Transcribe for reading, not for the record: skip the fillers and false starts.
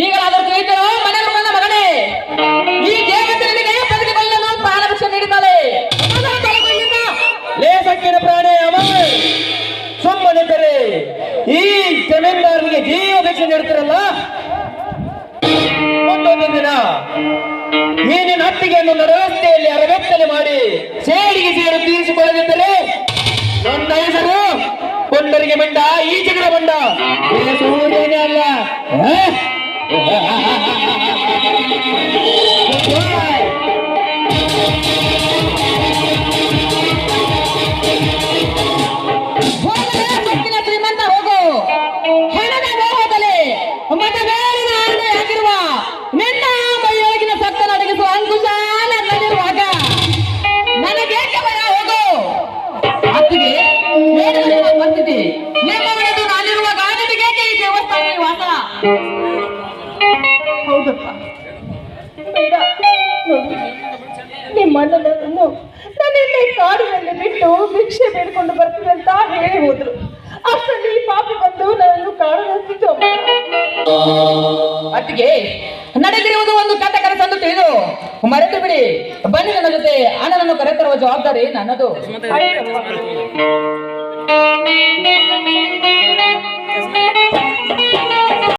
ಈಗಲಾದರೂ ತಿಳಿತರೋ ಮನೆಗೆ ಬಂದ ಮಗನೇ, ಈ ದೇವತೆಗಳಿಗೆ ಬದುಕಿಕೊಳ್ಳಲು ಪ್ರಾಣಭಿಕ್ಷೆ ನೀಡಿದ್ದಾಳೆ. ಲೇಸಕ್ಕಿನ ಪ್ರಾಣಿ ಅಮರ್ ಸುಮ್ಮನಿದ್ದರೆ ಈ ಜಮೀನ್ದಾರನಿಗೆ ಜೀವ ಭಿಕ್ಷೆ ನೀಡುತ್ತಿರಲ್ಲ. ಒಂದೊಂದು ದಿನ ಈ ನಿನ್ನ ಹತ್ತಿಗೆಯನ್ನು ನಡವಸ್ಥೆಯಲ್ಲಿ ಅರವೆತ್ತಲೆ ಮಾಡಿ ಸೇಡಿಗೆ ಸೇರು ತೀರಿಸಿಕೊಳ್ಳದಿದ್ದರೆ ನನ್ನ ಹೆಸರು ಕೊಂಡರಿಗೆ ಬಂಡ, ಈ ಜಗಳ ಬಂಡ, ಸೂರ್ಯನೇ ಅಲ್ಲ. ಶ್ರೀಮಂತ ಹೋಗು, ಹಣದ ಹೋಗಲಿ ಮತ್ತೆ ಬೇರಿನ ಆಣೆ ಆಗಿರುವ ನಿನ್ನ ಮೈಯೊಳಗಿನ ಸತ್ತ ನಡಗಿಸುವ ಅಂಕುಶ ನನ್ನಲ್ಲಿರುವಾಗ ನನಗೇಕೆ ಭಯ? ಹೋಗು. ಅತ್ತಿಗೆ ಪರಿಸ್ಥಿತಿ ನಿಮ್ಮವನದು ನಾನಿರುವಾಗ ನಿಮಗೇಕೆ ಈ ದೇವಸ್ಥಾನ ವಾಸ? ಹೌದಪ್ಪ, ಬೇಡ. ನಿಮ್ಮ ಅಣ್ಣನನ್ನು ನನ್ನಿಲ್ಲಿ ಕಾಡಿನಲ್ಲಿ ಬಿಟ್ಟು ಭಿಕ್ಷೆ ಬೇಡಿಕೊಂಡು ಬರ್ತೀನಿ ಅಂತ ಹೇಳಿ ಹೋದ್ರು. ಅಷ್ಟರಲ್ಲಿ ಈ ಪಾಪಿ ಬಂದು ನನ್ನನ್ನು ಕಾಡಲಿದ್ದು. ಅತ್ತಿಗೆ ನಡೆದಿರುವುದು ಒಂದು ಕಥ ಕನಸನ್ನು ತಿಳಿದು ಮರೆತು ಬಿಡಿ. ಬನ್ನಿ ನನ್ನ ಜೊತೆ, ಅಣ್ಣನನ್ನು ಕರೆತರುವ ಜವಾಬ್ದಾರಿ ನನ್ನದು. ಆಯ್ತಪ್ಪ.